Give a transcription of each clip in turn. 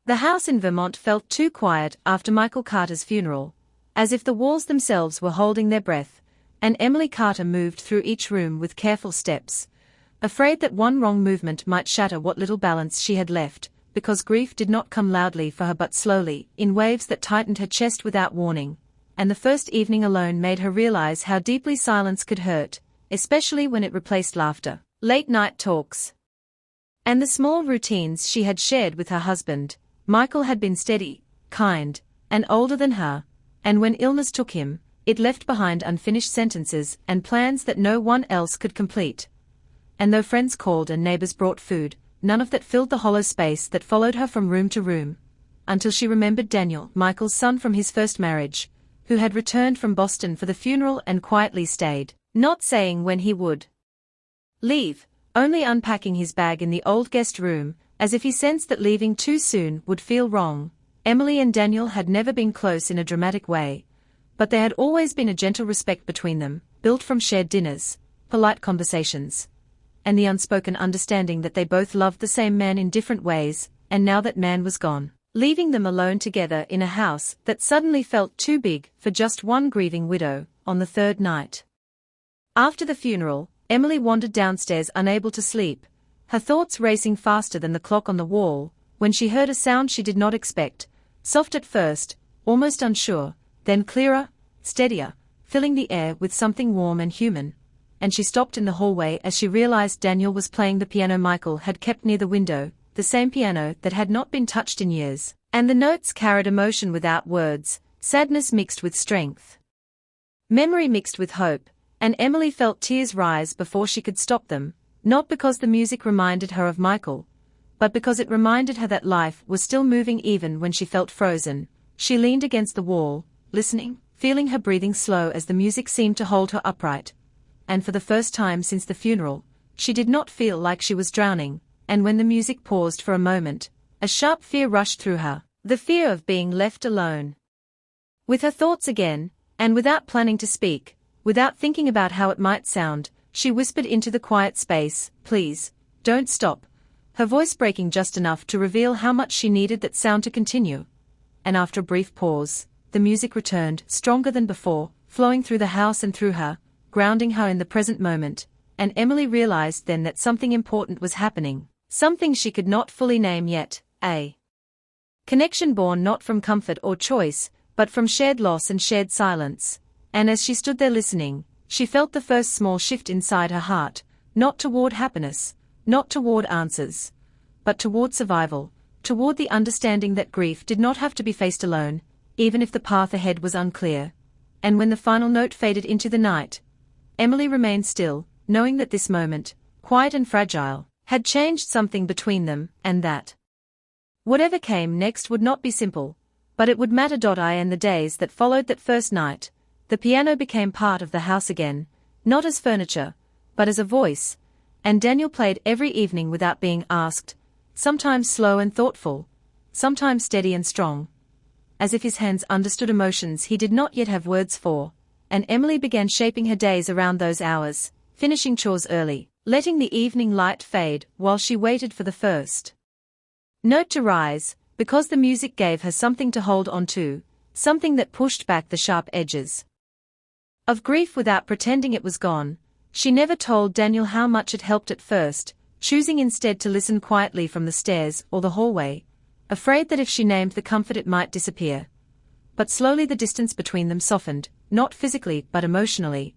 The house in Vermont felt too quiet after Michael Carter's funeral, as if the walls themselves were holding their breath, and Emily Carter moved through each room with careful steps, afraid that one wrong movement might shatter what little balance she had left, because grief did not come loudly for her but slowly, in waves that tightened her chest without warning, and the first evening alone made her realize how deeply silence could hurt, especially when it replaced laughter, late-night talks, and the small routines she had shared with her husband. Michael had been steady, kind, and older than her, and when illness took him, it left behind unfinished sentences and plans that no one else could complete. And though friends called and neighbors brought food, none of that filled the hollow space that followed her from room to room, until she remembered Daniel, Michael's son from his first marriage, who had returned from Boston for the funeral and quietly stayed, not saying when he would leave, only unpacking his bag in the old guest room, as if he sensed that leaving too soon would feel wrong. Emily and Daniel had never been close in a dramatic way, but there had always been a gentle respect between them, built from shared dinners, polite conversations, and the unspoken understanding that they both loved the same man in different ways. And now that man was gone, leaving them alone together in a house that suddenly felt too big for just one grieving widow. On the third night after the funeral, Emily wandered downstairs unable to sleep, her thoughts racing faster than the clock on the wall, when she heard a sound she did not expect, soft at first, almost unsure, then clearer, steadier, filling the air with something warm and human, and she stopped in the hallway as she realized Daniel was playing the piano Michael had kept near the window, the same piano that had not been touched in years, and the notes carried emotion without words, sadness mixed with strength, memory mixed with hope, and Emily felt tears rise before she could stop them. Not because the music reminded her of Michael, but because it reminded her that life was still moving even when she felt frozen. She leaned against the wall, listening, feeling her breathing slow as the music seemed to hold her upright. And for the first time since the funeral, she did not feel like she was drowning, and when the music paused for a moment, a sharp fear rushed through her, the fear of being left alone with her thoughts again, and without planning to speak, without thinking about how it might sound, she whispered into the quiet space, "Please, don't stop," her voice breaking just enough to reveal how much she needed that sound to continue. And after a brief pause, the music returned, stronger than before, flowing through the house and through her, grounding her in the present moment, and Emily realized then that something important was happening, something she could not fully name yet, a connection born not from comfort or choice, but from shared loss and shared silence. And as she stood there listening, she felt the first small shift inside her heart, not toward happiness, not toward answers, but toward survival, toward the understanding that grief did not have to be faced alone, even if the path ahead was unclear. And when the final note faded into the night, Emily remained still, knowing that this moment, quiet and fragile, had changed something between them, and that whatever came next would not be simple, but it would matter. In the days that followed that first night, the piano became part of the house again, not as furniture, but as a voice, and Daniel played every evening without being asked, sometimes slow and thoughtful, sometimes steady and strong, as if his hands understood emotions he did not yet have words for, and Emily began shaping her days around those hours, finishing chores early, letting the evening light fade while she waited for the first note to rise, because the music gave her something to hold on to, something that pushed back the sharp edges of grief without pretending it was gone. She never told Daniel how much it helped at first, choosing instead to listen quietly from the stairs or the hallway, afraid that if she named the comfort it might disappear. But slowly the distance between them softened, not physically but emotionally.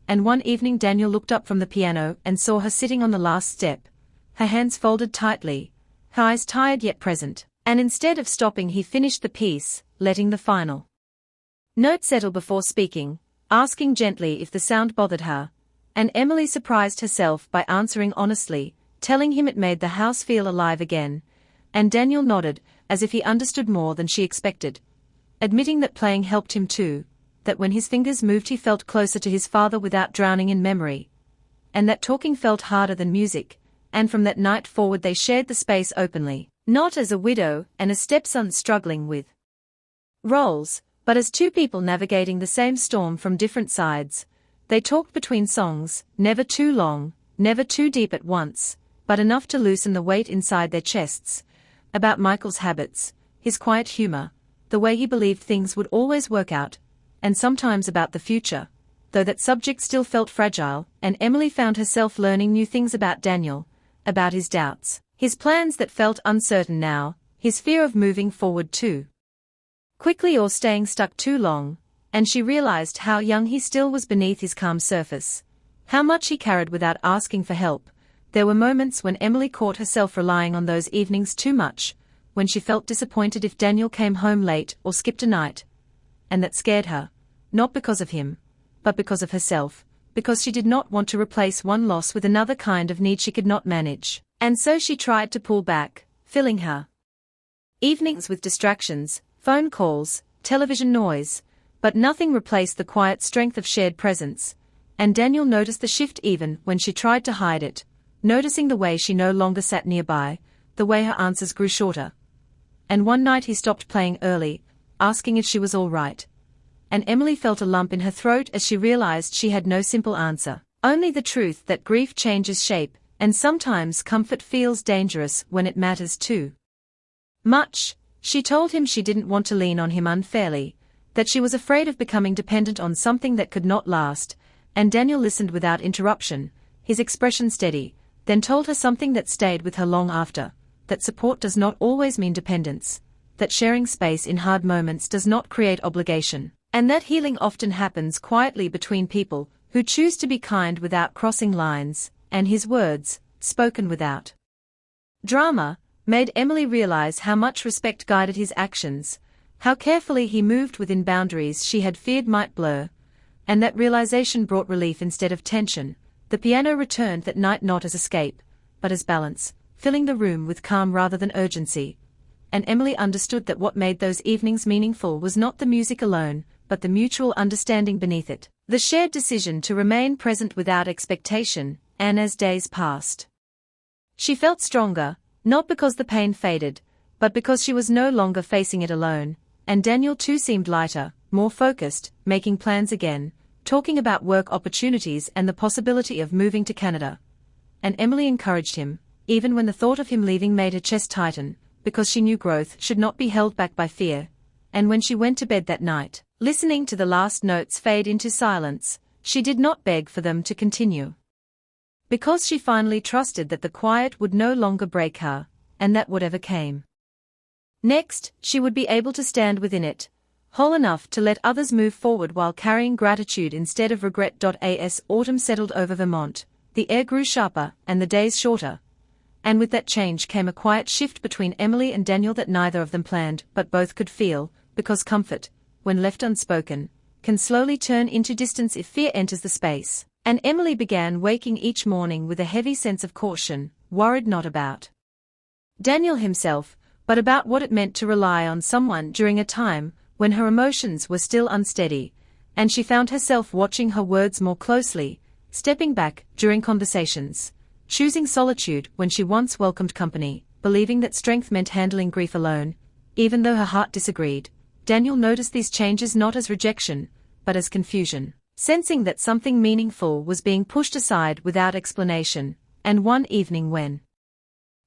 And one evening Daniel looked up from the piano and saw her sitting on the last step, her hands folded tightly, her eyes tired yet present, and instead of stopping he finished the piece, letting the final note settle before speaking, asking gently if the sound bothered her, and Emily surprised herself by answering honestly, telling him it made the house feel alive again, and Daniel nodded, as if he understood more than she expected, admitting that playing helped him too, that when his fingers moved he felt closer to his father without drowning in memory, and that talking felt harder than music, and from that night forward they shared the space openly, not as a widow and a stepson struggling with roles, but as two people navigating the same storm from different sides. They talked between songs, never too long, never too deep at once, but enough to loosen the weight inside their chests, about Michael's habits, his quiet humor, the way he believed things would always work out, and sometimes about the future, though that subject still felt fragile, and Emily found herself learning new things about Daniel, about his doubts, his plans that felt uncertain now, his fear of moving forward too quickly or staying stuck too long, and she realized how young he still was beneath his calm surface, how much he carried without asking for help. There were moments when Emily caught herself relying on those evenings too much, when she felt disappointed if Daniel came home late or skipped a night. And that scared her, not because of him, but because of herself, because she did not want to replace one loss with another kind of need she could not manage. And so she tried to pull back, filling her evenings with distractions, phone calls, television noise, but nothing replaced the quiet strength of shared presence. And Daniel noticed the shift even when she tried to hide it, noticing the way she no longer sat nearby, the way her answers grew shorter. And one night he stopped playing early, asking if she was all right. And Emily felt a lump in her throat as she realized she had no simple answer, only the truth that grief changes shape, and sometimes comfort feels dangerous when it matters too much. She told him she didn't want to lean on him unfairly, that she was afraid of becoming dependent on something that could not last, and Daniel listened without interruption, his expression steady, then told her something that stayed with her long after, that support does not always mean dependence, that sharing space in hard moments does not create obligation, and that healing often happens quietly between people who choose to be kind without crossing lines. And his words, spoken without drama, made Emily realize how much respect guided his actions, how carefully he moved within boundaries she had feared might blur, and that realization brought relief instead of tension. The piano returned that night not as escape, but as balance, filling the room with calm rather than urgency. And Emily understood that what made those evenings meaningful was not the music alone, but the mutual understanding beneath it, the shared decision to remain present without expectation. And as days passed, she felt stronger, not because the pain faded, but because she was no longer facing it alone, and Daniel too seemed lighter, more focused, making plans again, talking about work opportunities and the possibility of moving to Canada. And Emily encouraged him, even when the thought of him leaving made her chest tighten, because she knew growth should not be held back by fear. And when she went to bed that night, listening to the last notes fade into silence, she did not beg for them to continue, because she finally trusted that the quiet would no longer break her, and that whatever came next, she would be able to stand within it, whole enough to let others move forward while carrying gratitude instead of regret. As autumn settled over Vermont, the air grew sharper and the days shorter, and with that change came a quiet shift between Emily and Daniel that neither of them planned but both could feel, because comfort, when left unspoken, can slowly turn into distance if fear enters the space. And Emily began waking each morning with a heavy sense of caution, worried not about Daniel himself, but about what it meant to rely on someone during a time when her emotions were still unsteady, and she found herself watching her words more closely, stepping back during conversations, choosing solitude when she once welcomed company, believing that strength meant handling grief alone, even though her heart disagreed. Daniel noticed these changes not as rejection, but as confusion, sensing that something meaningful was being pushed aside without explanation. And one evening when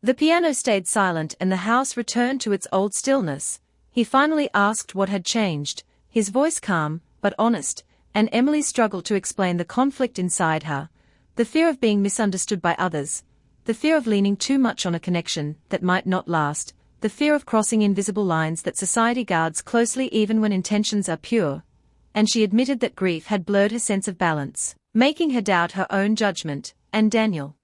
the piano stayed silent and the house returned to its old stillness, he finally asked what had changed, his voice calm but honest, and Emily struggled to explain the conflict inside her, the fear of being misunderstood by others, the fear of leaning too much on a connection that might not last, the fear of crossing invisible lines that society guards closely even when intentions are pure. And she admitted that grief had blurred her sense of balance, making her doubt her own judgment. And Daniel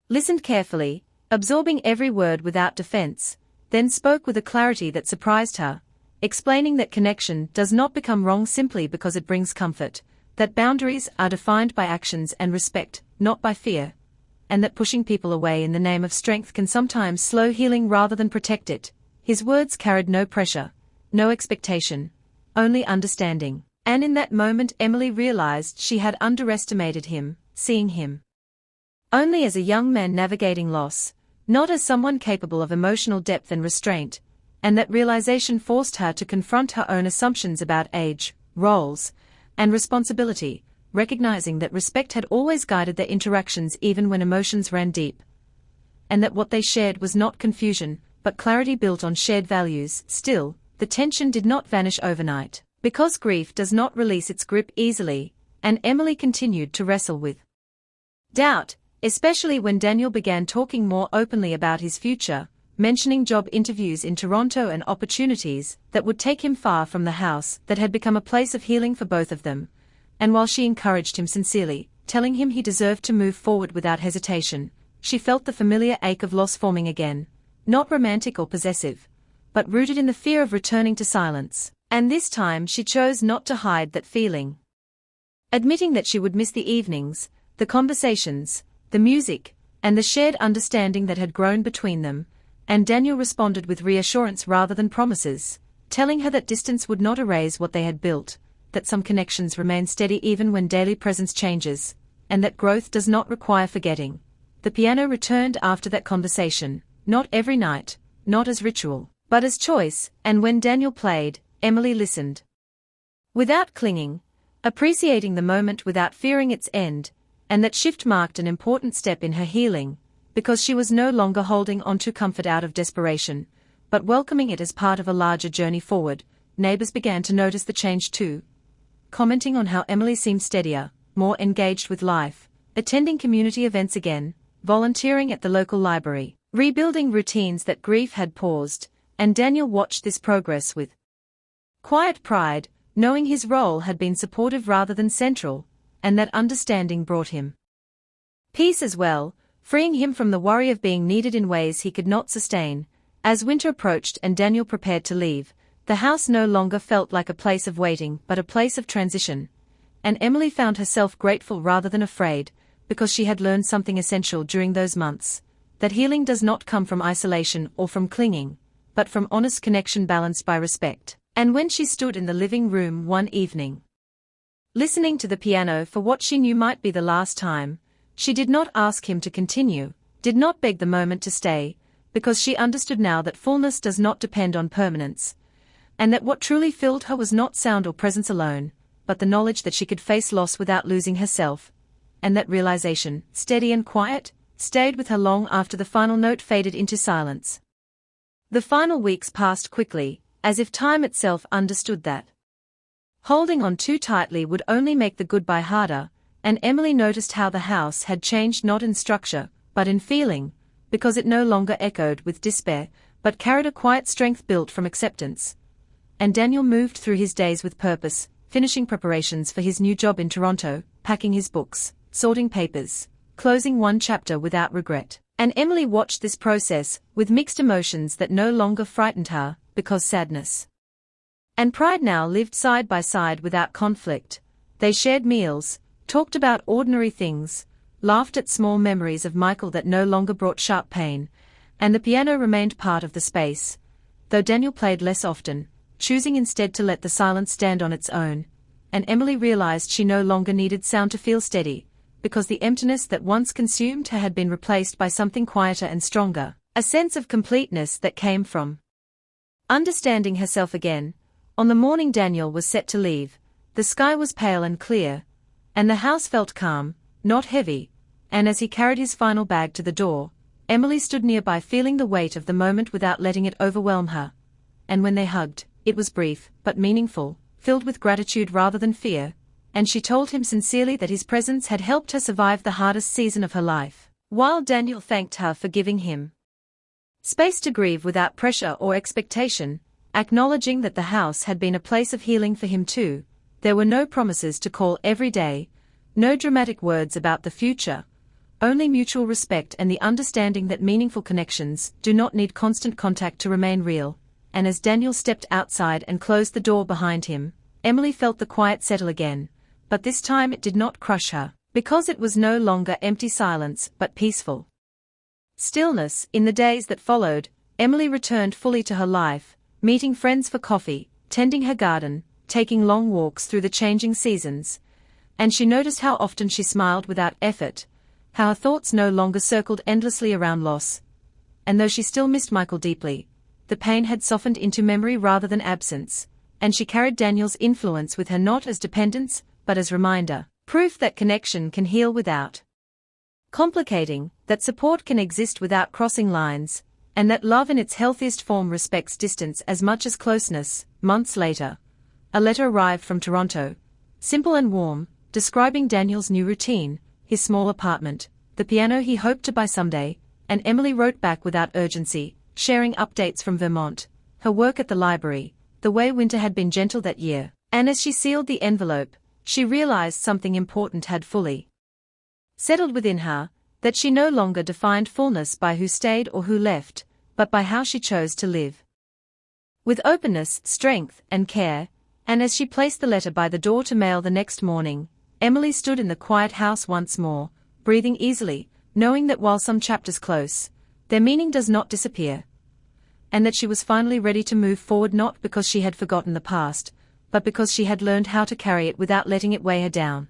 listened carefully, absorbing every word without defense, then spoke with a clarity that surprised her, explaining that connection does not become wrong simply because it brings comfort, that boundaries are defined by actions and respect, not by fear, and that pushing people away in the name of strength can sometimes slow healing rather than protect it. His words carried no pressure, no expectation, only understanding. And in that moment Emily realized she had underestimated him, seeing him only as a young man navigating loss, not as someone capable of emotional depth and restraint, and that realization forced her to confront her own assumptions about age, roles, and responsibility, recognizing that respect had always guided their interactions even when emotions ran deep, and that what they shared was not confusion, but clarity built on shared values. Still, the tension did not vanish overnight, because grief does not release its grip easily, and Emily continued to wrestle with doubt, especially when Daniel began talking more openly about his future, mentioning job interviews in Toronto and opportunities that would take him far from the house that had become a place of healing for both of them. And while she encouraged him sincerely, telling him he deserved to move forward without hesitation, she felt the familiar ache of loss forming again, not romantic or possessive, but rooted in the fear of returning to silence. And this time she chose not to hide that feeling, admitting that she would miss the evenings, the conversations, the music, and the shared understanding that had grown between them. And Daniel responded with reassurance rather than promises, telling her that distance would not erase what they had built, that some connections remain steady even when daily presence changes, and that growth does not require forgetting. The piano returned after that conversation, not every night, not as ritual, but as choice, and when Daniel played, Emily listened. Without clinging, appreciating the moment without fearing its end, and that shift marked an important step in her healing, because she was no longer holding on to comfort out of desperation, but welcoming it as part of a larger journey forward. Neighbors began to notice the change too, commenting on how Emily seemed steadier, more engaged with life, attending community events again, volunteering at the local library, rebuilding routines that grief had paused, and Daniel watched this progress with quiet pride, knowing his role had been supportive rather than central, and that understanding brought him peace as well, freeing him from the worry of being needed in ways he could not sustain. As winter approached and Daniel prepared to leave, the house no longer felt like a place of waiting but a place of transition, and Emily found herself grateful rather than afraid, because she had learned something essential during those months, that healing does not come from isolation or from clinging, but from honest connection balanced by respect. And when she stood in the living room one evening, listening to the piano for what she knew might be the last time, she did not ask him to continue, did not beg the moment to stay, because she understood now that fullness does not depend on permanence, and that what truly filled her was not sound or presence alone, but the knowledge that she could face loss without losing herself. And that realization, steady and quiet, stayed with her long after the final note faded into silence. The final weeks passed quickly, as if time itself understood that holding on too tightly would only make the goodbye harder, and Emily noticed how the house had changed not in structure, but in feeling, because it no longer echoed with despair, but carried a quiet strength built from acceptance. And Daniel moved through his days with purpose, finishing preparations for his new job in Toronto, packing his books, sorting papers, closing one chapter without regret. And Emily watched this process, with mixed emotions that no longer frightened her, because sadness and pride now lived side by side without conflict. They shared meals, talked about ordinary things, laughed at small memories of Michael that no longer brought sharp pain, and the piano remained part of the space, though Daniel played less often, choosing instead to let the silence stand on its own, and Emily realized she no longer needed sound to feel steady, because the emptiness that once consumed her had been replaced by something quieter and stronger, a sense of completeness that came from understanding herself again. On the morning Daniel was set to leave, the sky was pale and clear, and the house felt calm, not heavy, and as he carried his final bag to the door, Emily stood nearby feeling the weight of the moment without letting it overwhelm her. And when they hugged, it was brief, but meaningful, filled with gratitude rather than fear, and she told him sincerely that his presence had helped her survive the hardest season of her life, while Daniel thanked her for giving him space to grieve without pressure or expectation, acknowledging that the house had been a place of healing for him too. There were no promises to call every day, no dramatic words about the future, only mutual respect and the understanding that meaningful connections do not need constant contact to remain real. And as Daniel stepped outside and closed the door behind him, Emily felt the quiet settle again, but this time it did not crush her, because it was no longer empty silence but peaceful stillness. In the days that followed, Emily returned fully to her life, meeting friends for coffee, tending her garden, taking long walks through the changing seasons, and she noticed how often she smiled without effort, how her thoughts no longer circled endlessly around loss. And though she still missed Michael deeply, the pain had softened into memory rather than absence, and she carried Daniel's influence with her not as dependence, but as reminder, proof that connection can heal without complicating, that support can exist without crossing lines, and that love in its healthiest form respects distance as much as closeness. Months later, a letter arrived from Toronto, simple and warm, describing Daniel's new routine, his small apartment, the piano he hoped to buy someday, and Emily wrote back without urgency, sharing updates from Vermont, her work at the library, the way winter had been gentle that year, and as she sealed the envelope, she realized something important had fully settled within her, that she no longer defined fullness by who stayed or who left, but by how she chose to live. With openness, strength, and care, and as she placed the letter by the door to mail the next morning, Emily stood in the quiet house once more, breathing easily, knowing that while some chapters close, their meaning does not disappear, and that she was finally ready to move forward not because she had forgotten the past, but because she had learned how to carry it without letting it weigh her down.